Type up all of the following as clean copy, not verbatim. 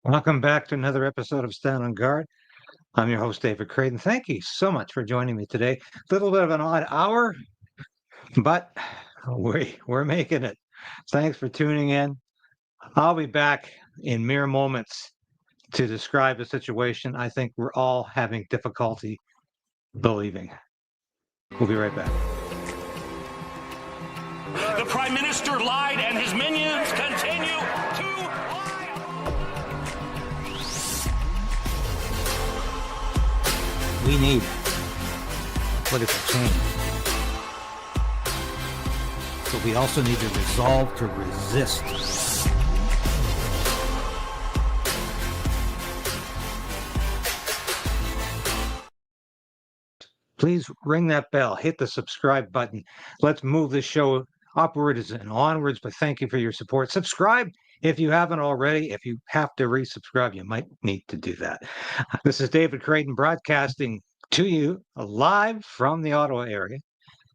Welcome back to another episode of Stand on Guard. I'm your host, David Krayden. Thank you so much for joining me today. A little bit of an odd hour, but we're making it. Thanks for tuning in. I'll be back in mere moments to describe the situation I think we're all having difficulty believing. We'll be right back. The Prime Minister lied and his minions continue to lie. We need political change. But we also need the resolve to resist. Please ring that bell, hit the subscribe button. Let's move this show upwards and onwards, but thank you for your support. Subscribe if you haven't already. If you have to resubscribe, you might need to do that. This is David Krayden broadcasting to you live from the Ottawa area.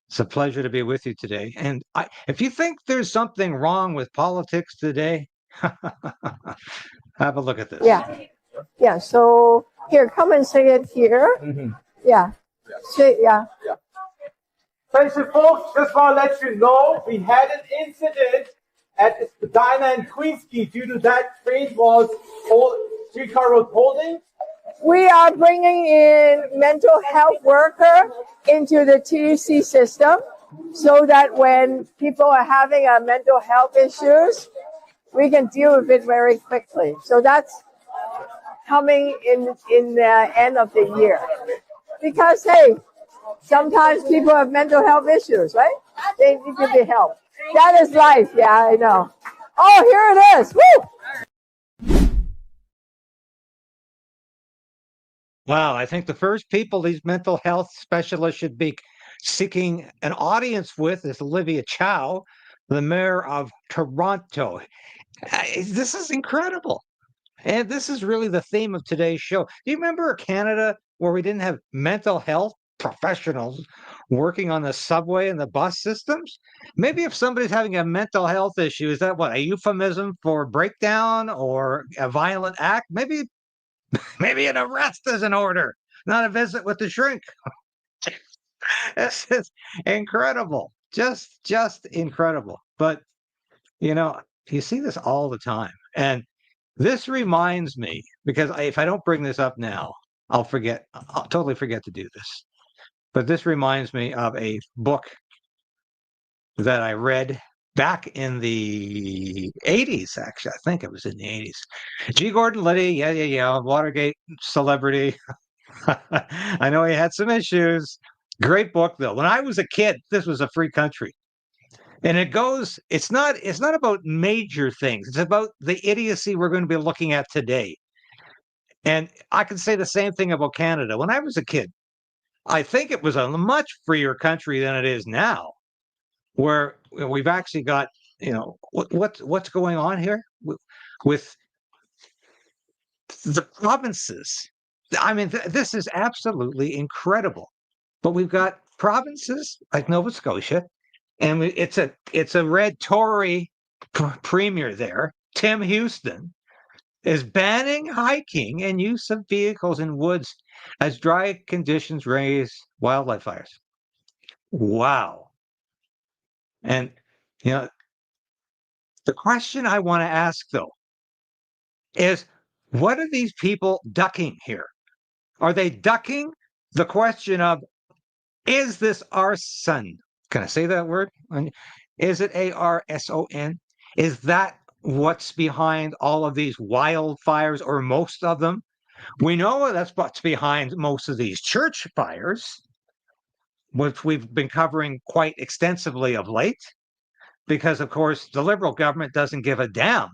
It's a pleasure to be with you today. And if you think there's something wrong with politics today, have a look at this. Yeah. So here, come and say it here. Mm-hmm. Yeah. Say, yeah. So folks, just want to let you know, we had an incident at Spadina and Queensquay due to that train was streetcar was holding. We are bringing in mental health worker into the TUC system so that when people are having a mental health issues, we can deal with it very quickly. So that's coming in the end of the year. Because, hey, sometimes people have mental health issues, right? They need to be helped. That is life. Yeah, I know. Oh, here it is. Woo! Wow, I think the first people these mental health specialists should be seeking an audience with is Olivia Chow, the mayor of Toronto. This is incredible. And this is really the theme of today's show. Do you remember Canada where we didn't have mental health professionals working on the subway and the bus systems? Maybe if somebody's having a mental health issue, is that what, a euphemism for breakdown or a violent act? Maybe an arrest is in order, not a visit with the shrink. This is incredible. Just incredible. But, you see this all the time. And this reminds me, because if I don't bring this up now, I'll totally forget to do this. But this reminds me of a book that I read back in the 80s, actually. I think it was in the 80s. G. Gordon Liddy, yeah, Watergate celebrity. I know he had some issues. Great book, though. When I was a kid, this was a free country. And it's not about major things. It's about the idiocy we're going to be looking at today. And I can say the same thing about Canada. When I was a kid, I think it was a much freer country than it is now, where we've actually got, what's going on here with the provinces. I mean, this is absolutely incredible. But we've got provinces like Nova Scotia, and it's a red Tory premier there, Tim Houston, is banning hiking and use of vehicles in woods as dry conditions raise wildlife fires. Wow. And, the question I want to ask, though, is what are these people ducking here? Are they ducking the question of, is this arson? Can I say that word? Is it ARSON? Is that what's behind all of these wildfires, or most of them? We know that's what's behind most of these church fires, which we've been covering quite extensively of late, because, of course, the Liberal government doesn't give a damn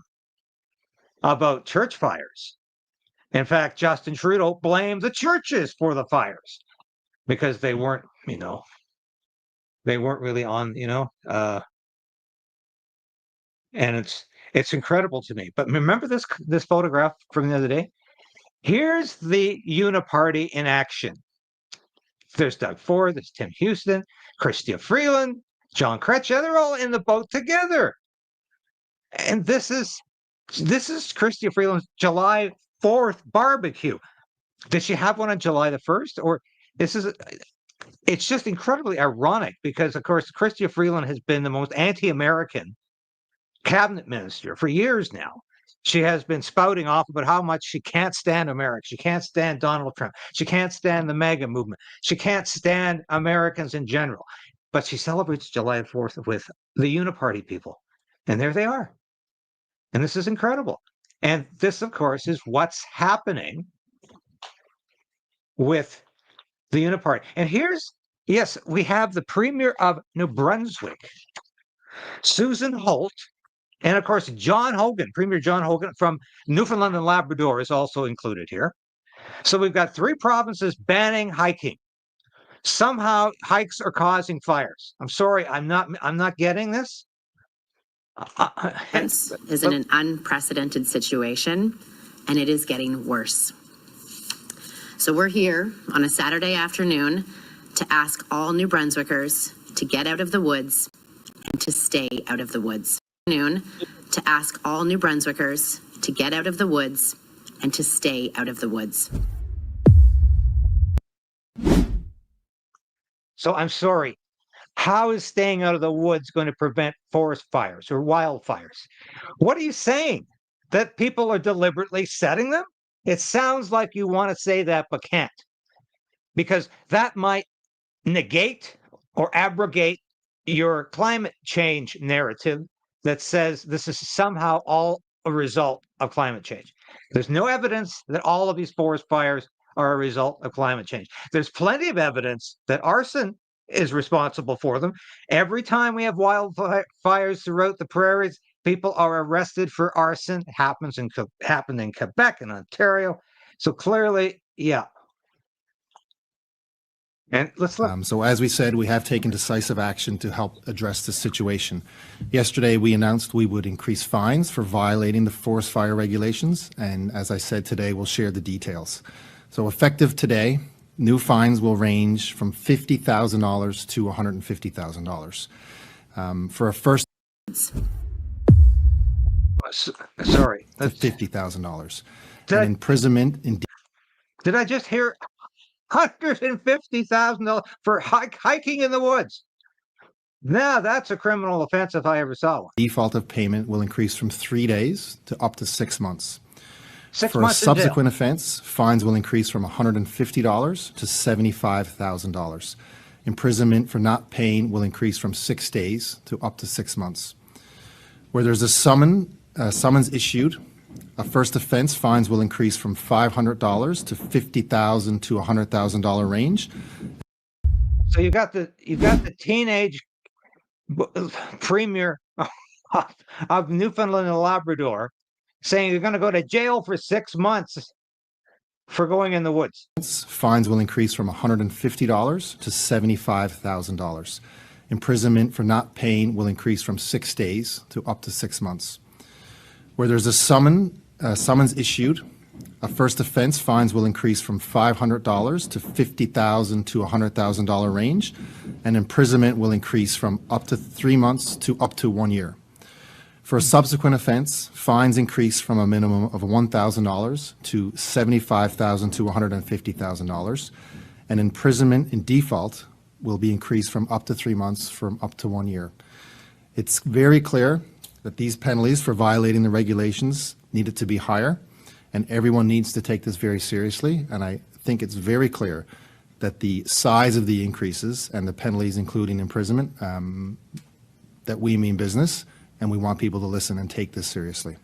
about church fires. In fact, Justin Trudeau blamed the churches for the fires because they weren't, really on, and it's incredible to me. But remember this photograph from the other day? Here's the Uniparty in action. There's Doug Ford, there's Tim Houston, Chrystia Freeland, John Kretsch. They're all in the boat together. And this is This is Chrystia Freeland's July 4th barbecue. Did she have one on July the 1st? Or this is, it's just incredibly ironic because, of course, Chrystia Freeland has been the most anti-American cabinet minister for years now. She has been spouting off about how much she can't stand America. She can't stand Donald Trump. She can't stand the MAGA movement. She can't stand Americans in general. But she celebrates July 4th with the Uniparty people. And there they are. And this is incredible. And this, of course, is what's happening with the Uniparty. And here's, yes, we have the Premier of New Brunswick, Susan Holt, and of course, John Hogan, Premier John Hogan from Newfoundland and Labrador is also included here. So we've got 3 provinces banning hiking. Somehow hikes are causing fires. I'm sorry, I'm not getting this. This is an unprecedented situation, and it is getting worse. So we're here on a Saturday afternoon to ask all New Brunswickers to get out of the woods and to stay out of the woods. To ask all New Brunswickers to get out of the woods and to stay out of the woods. So I'm sorry. How is staying out of the woods going to prevent forest fires or wildfires? What are you saying? That people are deliberately setting them? It sounds like you want to say that, but can't. Because that might negate or abrogate your climate change narrative that says this is somehow all a result of climate change. There's no evidence that all of these forest fires are a result of climate change. There's plenty of evidence that arson is responsible for them. Every time we have wildfires throughout the prairies, people are arrested for arson. It happened in Quebec and Ontario. So clearly, yeah. And let's look. So as we said, we have taken decisive action to help address this situation. Yesterday, we announced we would increase fines for violating the forest fire regulations. And as I said today, we'll share the details. So effective today, new fines will range from $50,000 to $150,000. For a first... Sorry. To $50,000. And imprisonment in... Did I just hear $150,000 for hiking in the woods? Now that's a criminal offense if I ever saw one. Default of payment will increase from 3 days to up to 6 months. 6 For a months in jail. subsequent offense, fines will increase from $150 to $75,000. Imprisonment for not paying will increase from 6 days to up to 6 months. Where there's a summons issued, a first offense, fines will increase from $500 to $50,000 to $100,000 range. So you got the teenage premier of Newfoundland and Labrador saying you're going to go to jail for 6 months for going in the woods. Fines will increase from $150 to $75,000. Imprisonment for not paying will increase from 6 days to up to 6 months. Where there's a summons issued, a first offense, fines will increase from $500 to $50,000 to $100,000 range, and imprisonment will increase from up to 3 months to up to 1 year. For a subsequent offense, fines increase from a minimum of $1,000 to $75,000 to $150,000, and imprisonment in default will be increased from up to 3 months from up to 1 year. It's very clear that these penalties for violating the regulations needed to be higher, and everyone needs to take this very seriously. And I think it's very clear that the size of the increases and the penalties, including imprisonment, that we mean business, and we want people to listen and take this seriously.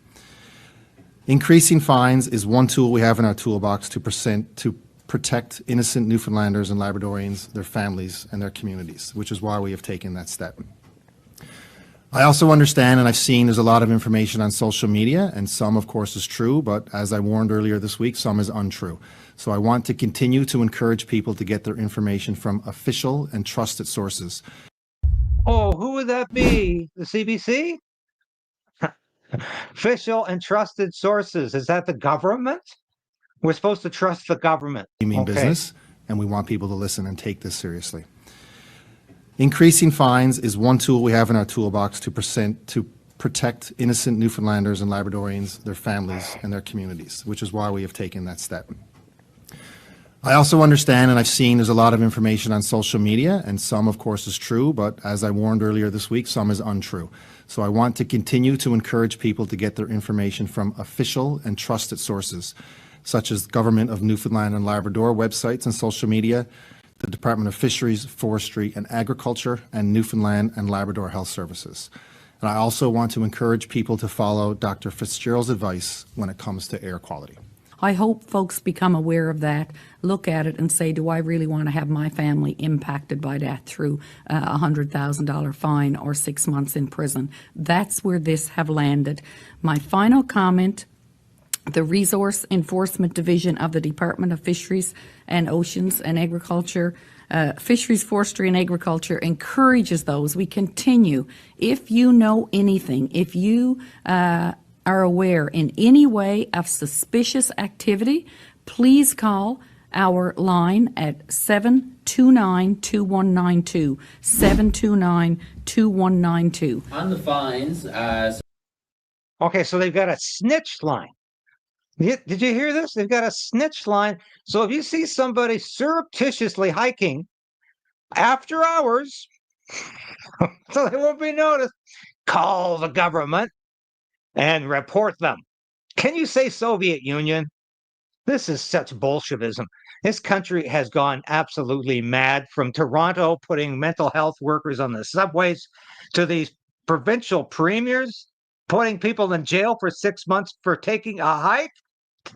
Increasing fines is one tool we have in our toolbox to protect innocent Newfoundlanders and Labradorians, their families, and their communities, which is why we have taken that step. I also understand, and I've seen there's a lot of information on social media, and some, of course, is true, but as I warned earlier this week, some is untrue. So I want to continue to encourage people to get their information from official and trusted sources. Oh, who would that be? The CBC? Official and trusted sources. Is that the government? We're supposed to trust the government. We mean business, and we want people to listen and take this seriously. Increasing fines is one tool we have in our toolbox to protect innocent Newfoundlanders and Labradorians, their families, and their communities, which is why we have taken that step. I also understand, and I've seen there's a lot of information on social media, and some, of course, is true, but as I warned earlier this week, some is untrue. So I want to continue to encourage people to get their information from official and trusted sources, such as Government of Newfoundland and Labrador websites and social media, the Department of Fisheries, Forestry and Agriculture, and Newfoundland and Labrador Health Services. And I also want to encourage people to follow Dr. Fitzgerald's advice when it comes to air quality. I hope folks become aware of that, look at it and say, do I really want to have my family impacted by that through a $100,000 fine or 6 months in prison? That's where this have landed. My final comment, the Resource Enforcement Division of the Department of Fisheries and Oceans and Agriculture, Fisheries, Forestry and Agriculture encourages those. We continue. If you know anything, if you are aware in any way of suspicious activity, please call our line at 729-2192, 729-2192. On the fines, Okay, so they've got a snitch line. Did you hear this? They've got a snitch line. So if you see somebody surreptitiously hiking after hours, so they won't be noticed, call the government and report them. Can you say Soviet Union? This is such Bolshevism. This country has gone absolutely mad, from Toronto putting mental health workers on the subways to these provincial premiers putting people in jail for 6 months for taking a hike.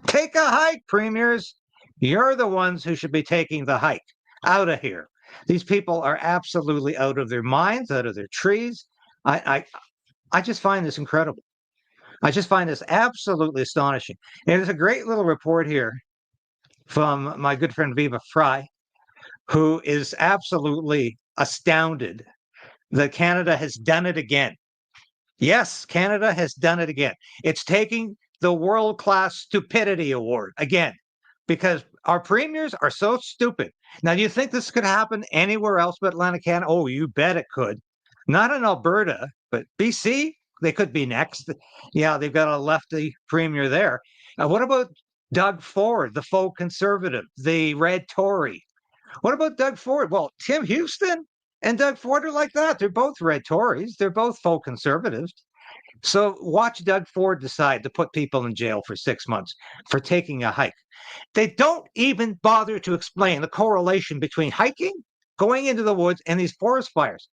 Take a hike, premiers. You're the ones who should be taking the hike. Out of here. These people are absolutely out of their minds, out of their trees. I just find this incredible. I just find this absolutely astonishing. And there's a great little report here from my good friend Viva Fry, who is absolutely astounded that Canada has done it again. Yes, Canada has done it again. It's taking the world-class stupidity award again, because our premiers are so stupid. Now, do you think this could happen anywhere else but Atlantic Canada? Oh, you bet it could. Not in Alberta, but BC, they could be next. Yeah, they've got a lefty premier there. What about Doug Ford, the faux conservative, the red Tory? What about Doug Ford? Well, Tim Houston and Doug Ford are like that. They're both red Tories. They're both faux conservatives. So watch Doug Ford decide to put people in jail for 6 months for taking a hike. They don't even bother to explain the correlation between hiking, going into the woods, and these forest fires.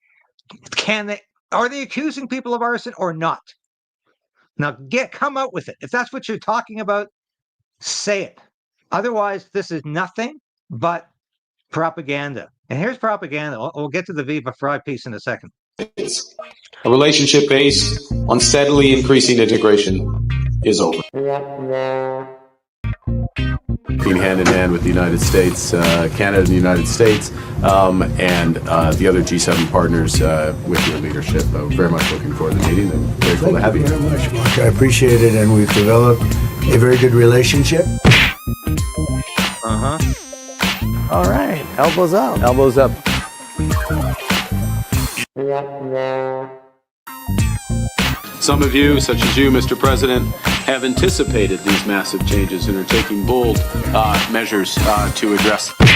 Are they accusing people of arson or not? Now come out with it. If that's what you're talking about, say it. Otherwise, this is nothing but propaganda. And here's propaganda. We'll get to the Viva Fry piece in a second. A relationship based on steadily increasing integration is over. Working hand in hand with the United States, Canada and the United States, and the other G7 partners with your leadership. Very much looking forward to the meeting and grateful to have you. Thank you very much, Mark. I appreciate it, and we've developed a very good relationship. All right, elbows up. Elbows up. Some of you, such as you, Mr. President, have anticipated these massive changes and are taking bold measures to address them.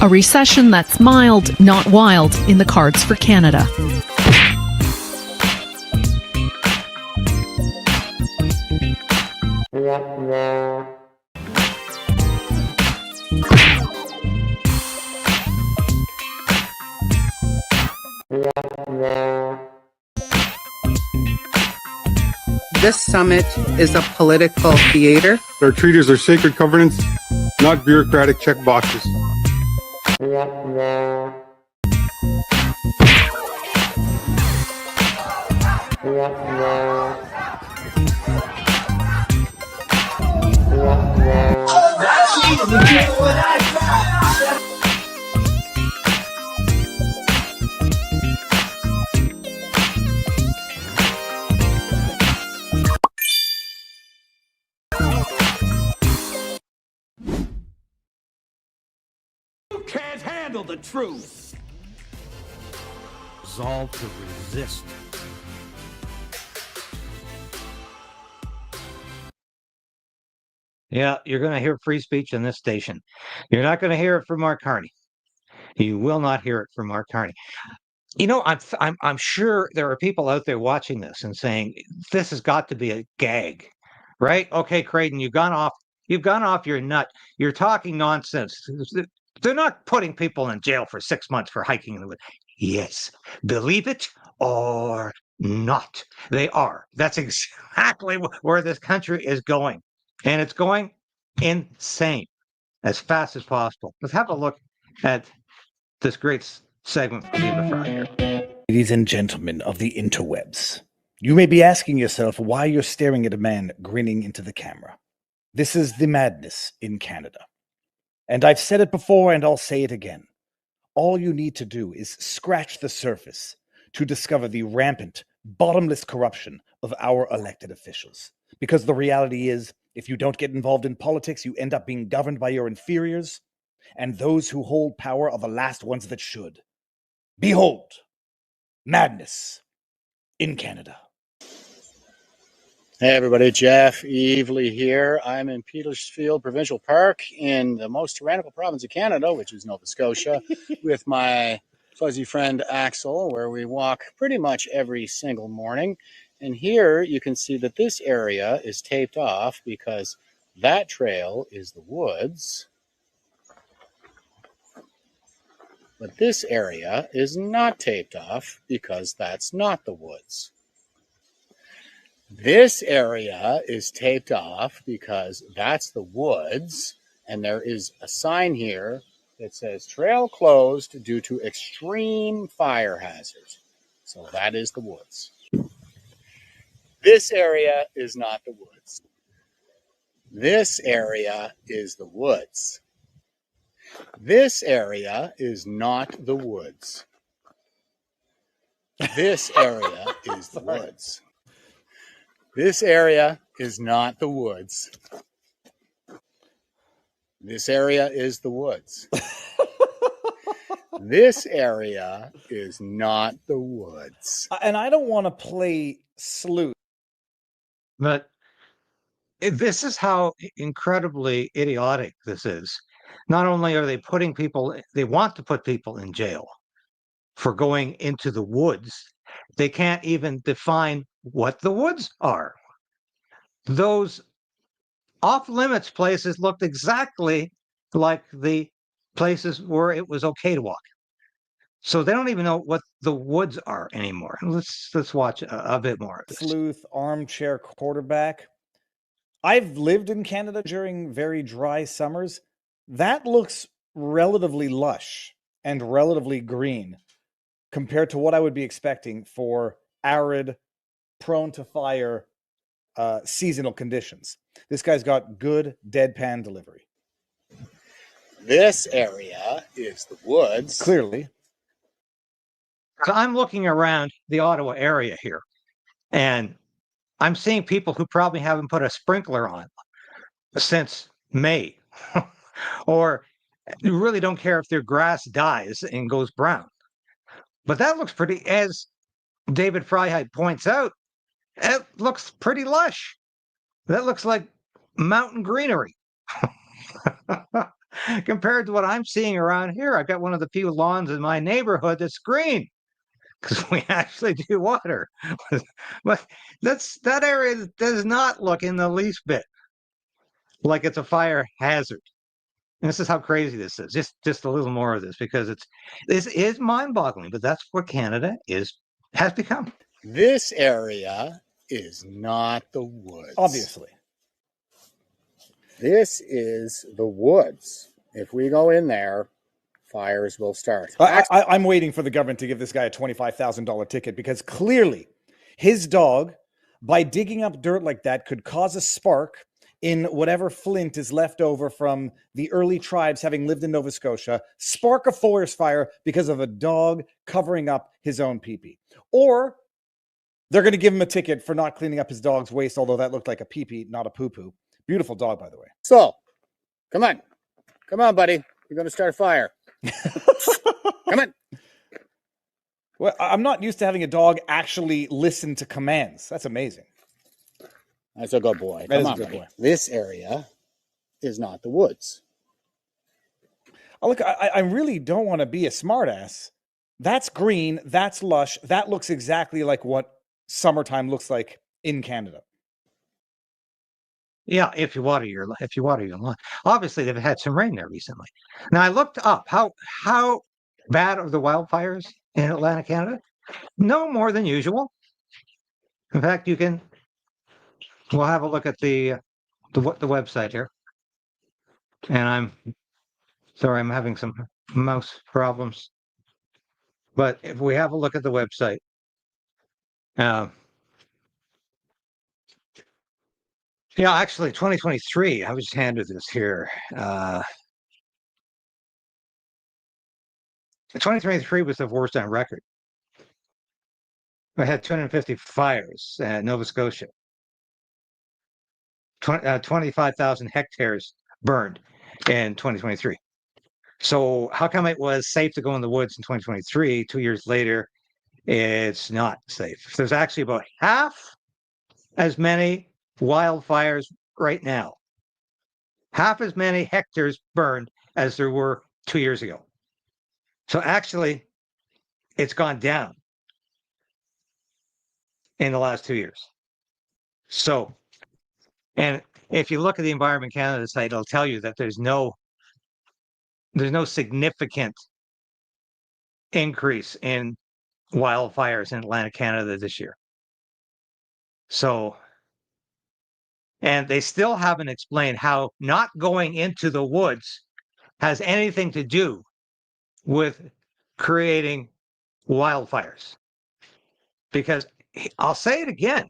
A recession that's mild, not wild, in the cards for Canada. This summit is a political theater. Our treaties are sacred covenants, not bureaucratic checkboxes. You can't handle the truth. Resolve to resist. Yeah, you're going to hear free speech in this station. You're not going to hear it from Mark Carney. You will not hear it from Mark Carney. You know, I'm sure there are people out there watching this and saying this has got to be a gag, right? Okay, Krayden, you've gone off your nut. You're talking nonsense. They're not putting people in jail for 6 months for hiking in the woods. Yes, believe it or not, they are. That's exactly where this country is going, and it's going insane as fast as possible. Let's have a look at this great segment from David Fry here. Ladies and gentlemen of the interwebs, you may be asking yourself why you're staring at a man grinning into the camera. This is the madness in Canada. And I've said it before and I'll say it again. All you need to do is scratch the surface to discover the rampant, bottomless corruption of our elected officials. Because the reality is, if you don't get involved in politics, you end up being governed by your inferiors, and those who hold power are the last ones that should. Behold, madness in Canada. Hey everybody, Jeff Evely here. I'm in Petersfield Provincial Park in the most tyrannical province of Canada, which is Nova Scotia, with my fuzzy friend Axel, where we walk pretty much every single morning. And here you can see that this area is taped off because that trail is the woods. But this area is not taped off because that's not the woods. This area is taped off because that's the woods, and there is a sign here that says trail closed due to extreme fire hazard. So that is the woods. This area is not the woods. This area is the woods. This area is not the woods. This area is the woods. This area is not the woods. This area is the woods. This area is not the woods. And I don't want to play sleuth. But this is how incredibly idiotic this is. Not only are they putting people, they want to put people in jail for going into the woods. They can't even define what the woods are. Those off-limits places looked exactly like the places where it was okay to walk. So they don't even know what the woods are anymore. Let's watch a bit more of this. Sleuth, armchair quarterback. I've lived in Canada during very dry summers. That looks relatively lush and relatively green compared to what I would be expecting for arid, prone to fire, seasonal conditions. This guy's got good deadpan delivery. This area is the woods. Clearly. So I'm looking around the Ottawa area here, and I'm seeing people who probably haven't put a sprinkler on since May, or really don't care if their grass dies and goes brown. But that looks pretty, as David Freiheit points out, it looks pretty lush. That looks like mountain greenery. Compared to what I'm seeing around here. I've got one of the few lawns in my neighborhood that's green because we actually do water. But that area does not look in the least bit like it's a fire hazard. And this is how crazy this is. Just a little more of this, because this is mind-boggling, but that's what Canada has become. This area is not the woods. Obviously. This is the woods. If we go in there, fires will start. I'm waiting for the government to give this guy a $25,000 ticket, because clearly his dog, by digging up dirt like that, could cause a spark in whatever flint is left over from the early tribes having lived in Nova Scotia, spark a forest fire because of a dog covering up his own pee-pee. Or they're going to give him a ticket for not cleaning up his dog's waste, although that looked like a pee-pee, not a poo-poo. Beautiful dog, by the way. So, come on, buddy. We're going to start a fire. Come on. Well, I'm not used to having a dog actually listen to commands. That's amazing. That's a good boy. That Come is a on, good buddy. boy. This area is not the woods. Oh, look, I really don't want to be a smartass. That's green. That's lush. That looks exactly like what summertime looks like in Canada. Yeah, if you water your lawn. Obviously, they've had some rain there recently. Now I looked up how bad are the wildfires in Atlantic Canada? No more than usual. In fact, we'll have a look at the website here. And I'm sorry, I'm having some mouse problems. But if we have a look at the website, yeah, actually, 2023. I was just handed this here. 2023 was the worst on record. We had 250 fires in Nova Scotia. 25,000 hectares burned in 2023. So how come it was safe to go in the woods in 2023? 2 years later, it's not safe. There's actually about half as many wildfires right now. Half as many hectares burned as there were 2 years ago. So actually, it's gone down in the last 2 years. So, and if you look at the Environment Canada site, it'll tell you that there's no significant increase in wildfires in Atlantic Canada this year. So, and they still haven't explained how not going into the woods has anything to do with creating wildfires. Because I'll say it again,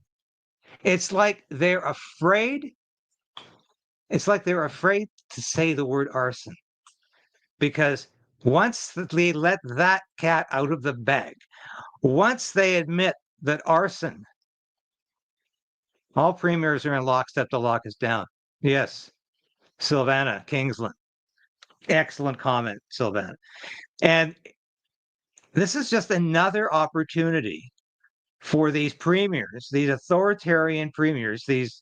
it's like they're afraid. It's like they're afraid to say the word arson. Because once they let that cat out of the bag, once they admit that arson, all premiers are in lockstep to lock us down. Yes, Sylvana Kingsland. Excellent comment, Sylvana. And this is just another opportunity for these premiers, these authoritarian premiers, these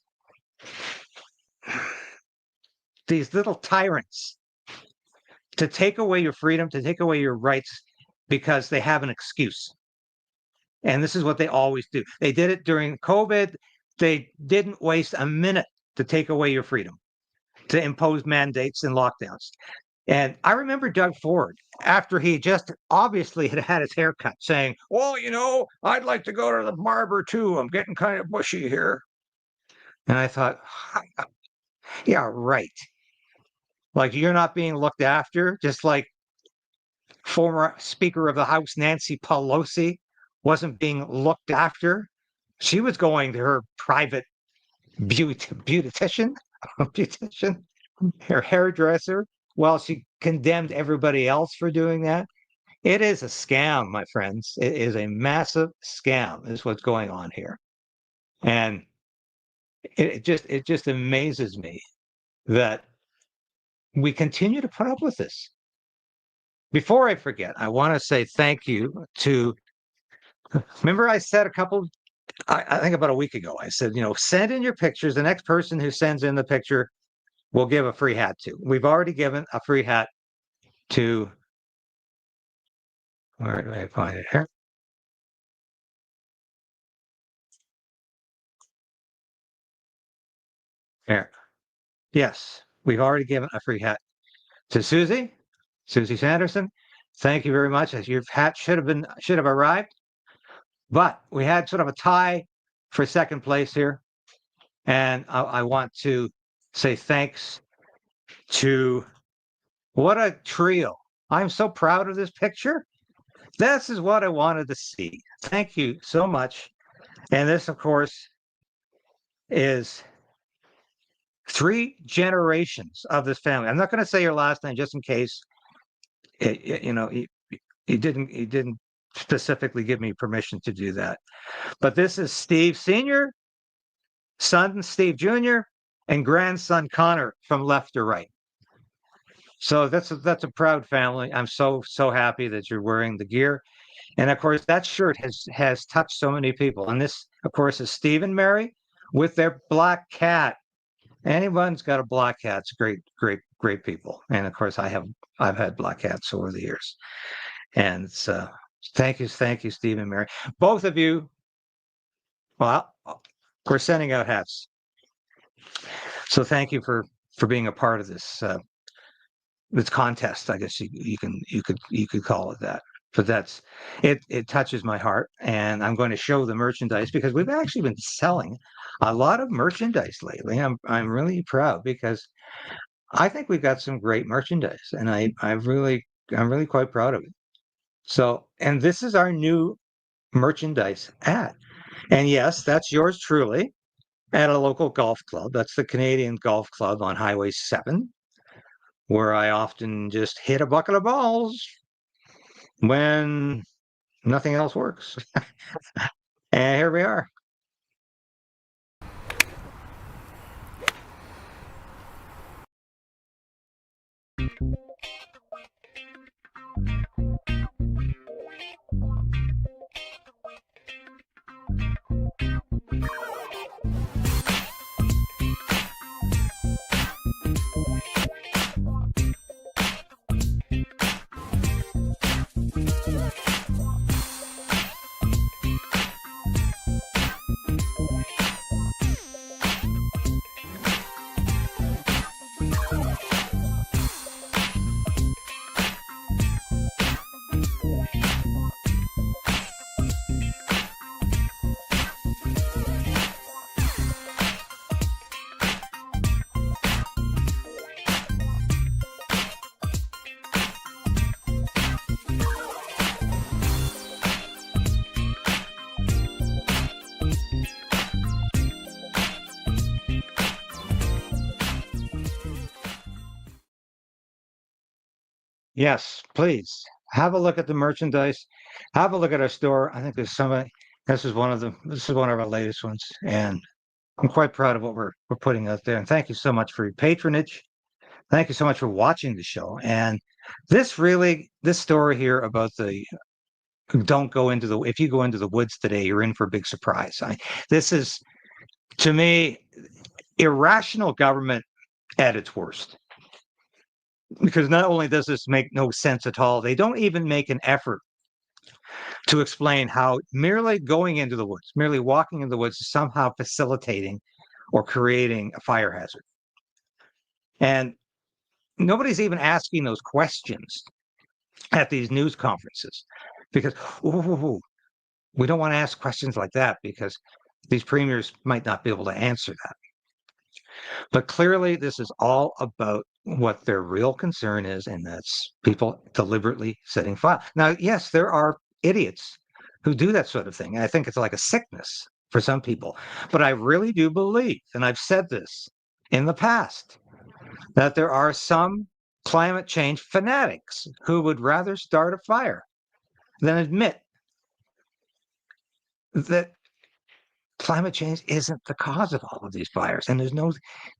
little tyrants, to take away your freedom, to take away your rights, because they have an excuse. And this is what they always do. They did it during COVID. They didn't waste a minute to take away your freedom, to impose mandates and lockdowns. And I remember Doug Ford, after he just obviously had had his hair cut, saying, well, you know, I'd like to go to the barber too. I'm getting kind of bushy here. And I thought, yeah, right. Like, you're not being looked after, just like former Speaker of the House Nancy Pelosi wasn't being looked after. She was going to her private beautician, her hairdresser, while she condemned everybody else for doing that. It is a scam, my friends. It is a massive scam, is what's going on here. And it just amazes me that we continue to put up with this. Before I forget, I want to say thank you to, remember I said I think about a week ago, I said, you know, send in your pictures. The next person who sends in the picture, we'll give a free hat to. We've already given a free hat to, where do I find it here? Here. Yes, we've already given a free hat to Susie Sanderson. Thank you very much. As your hat should have arrived, but we had sort of a tie for second place here. And I want to say thanks to, what a trio. I'm so proud of this picture. This is what I wanted to see. Thank you so much. And this, of course, is 3 generations of this family. I'm not going to say your last name just in case, you know, he didn't specifically give me permission to do that. But this is Steve Sr., son Steve Jr., and grandson Connor from left to right. So that's a proud family. I'm so happy that you're wearing the gear. And of course, that shirt has touched so many people. And this, of course, is Steve and Mary with their black cat. Anyone's got a black cat, it's great people. And of course, I've had black cats over the years. And so thank you, Steve and Mary. Both of you. Well, we're sending out hats. So thank you for being a part of this this contest. I guess you could call it that. But that's it. It touches my heart, and I'm going to show the merchandise because we've actually been selling a lot of merchandise lately. I'm really proud because I think we've got some great merchandise, and I'm really quite proud of it. So, and this is our new merchandise ad, and yes, that's yours truly at a local golf club. That's the Canadian Golf Club on Highway 7, where I often just hit a bucket of balls when nothing else works. And here we are. Yes, please have a look at the merchandise. Have a look at our store. I think there's somebody. This is one of our latest ones, and I'm quite proud of what we're putting out there. And thank you so much for your patronage. Thank you so much for watching the show. And this story here about don't go into if you go into the woods today, you're in for a big surprise. This is, to me, irrational government at its worst. Because not only does this make no sense at all, they don't even make an effort to explain how merely going into the woods, merely walking in the woods is somehow facilitating or creating a fire hazard. And nobody's even asking those questions at these news conferences because we don't want to ask questions like that because these premiers might not be able to answer that. But clearly, this is all about what their real concern is, and that's people deliberately setting fire. Now, yes, there are idiots who do that sort of thing. I think it's like a sickness for some people. But I really do believe, and I've said this in the past, that there are some climate change fanatics who would rather start a fire than admit that climate change isn't the cause of all of these fires. And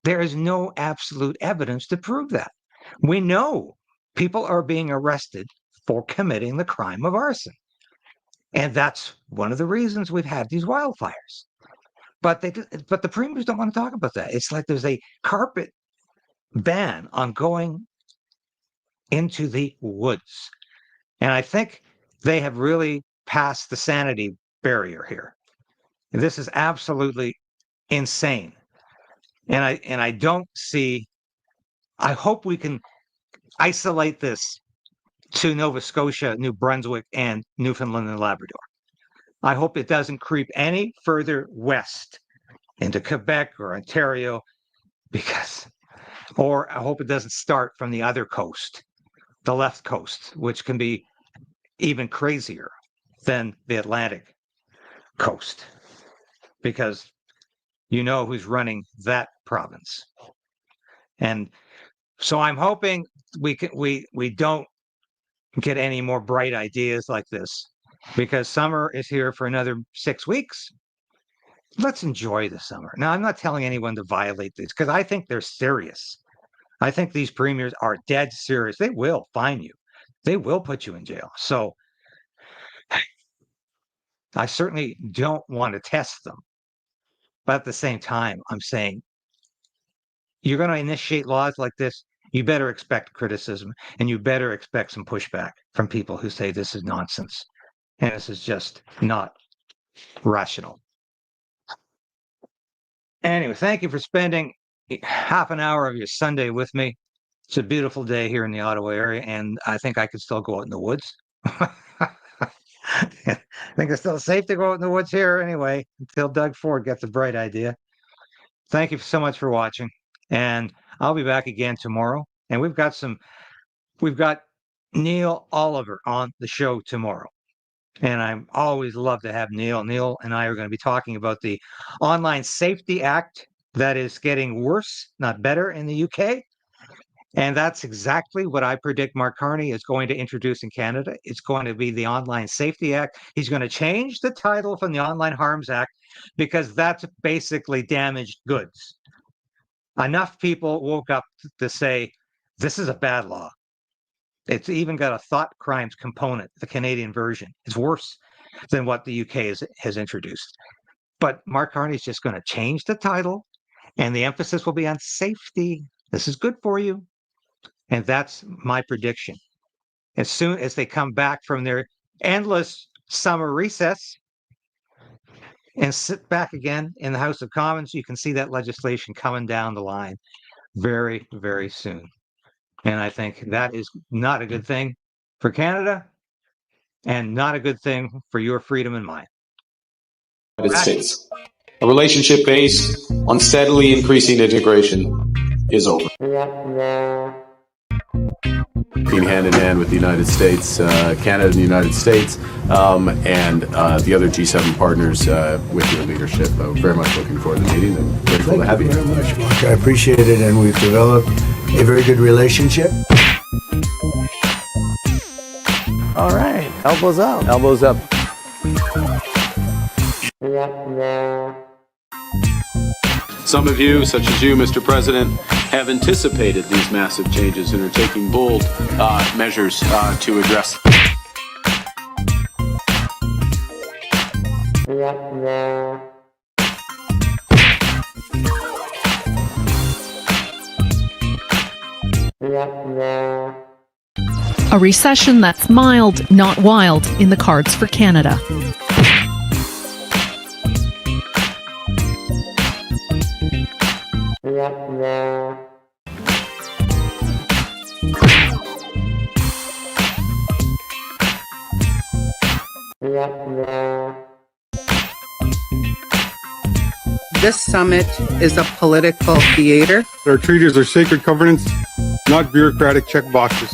there is no absolute evidence to prove that. We know people are being arrested for committing the crime of arson. And that's one of the reasons we've had these wildfires. But the premiers don't want to talk about that. It's like there's a carpet ban on going into the woods. And I think they have really passed the sanity barrier here. This is absolutely insane. And I don't see, I hope we can isolate this to Nova Scotia, New Brunswick, and Newfoundland and Labrador. I hope it doesn't creep any further west into Quebec or Ontario, or I hope it doesn't start from the other coast, the left coast, which can be even crazier than the Atlantic coast, because you know who's running that province. And so I'm hoping we don't get any more bright ideas like this, because summer is here for another 6 weeks. Let's enjoy the summer. Now, I'm not telling anyone to violate these because I think they're serious. I think these premiers are dead serious. They will fine you. They will put you in jail. So I certainly don't want to test them. But at the same time, I'm saying you're going to initiate laws like this, you better expect criticism and you better expect some pushback from people who say this is nonsense and this is just not rational. Anyway, thank you for spending half an hour of your Sunday with me. It's a beautiful day here in the Ottawa area, and I think I could still go out in the woods. I think it's still safe to go out in the woods here anyway, until Doug Ford gets a bright idea. Thank you so much for watching, and I'll be back again tomorrow. And we've got Neil Oliver on the show tomorrow. And I always love to have Neil. Neil and I are going to be talking about the Online Safety Act that is getting worse, not better in the UK. And that's exactly what I predict Mark Carney is going to introduce in Canada. It's going to be the Online Safety Act. He's going to change the title from the Online Harms Act because that's basically damaged goods. Enough people woke up to say, this is a bad law. It's even got a thought crimes component, the Canadian version. It's worse than what the UK has introduced. But Mark Carney is just going to change the title, and the emphasis will be on safety. This is good for you. And that's my prediction. As soon as they come back from their endless summer recess and sit back again in the House of Commons, you can see that legislation coming down the line very, very soon. And I think that is not a good thing for Canada and not a good thing for your freedom and mine. United States. A relationship based on steadily increasing integration is over. Working hand in hand with the United States, Canada and the United States, and the other G7 partners with your leadership. Very much looking forward to the meeting and grateful to have you. Thank you very much, Mark. I appreciate it, and we've developed a very good relationship. All right, elbows up. Elbows up. Some of you, such as you, Mr. President, have anticipated these massive changes and are taking bold measures to address them. A recession that's mild, not wild, in the cards for Canada. This summit is a political theater. Our treaties are sacred covenants, not bureaucratic checkboxes.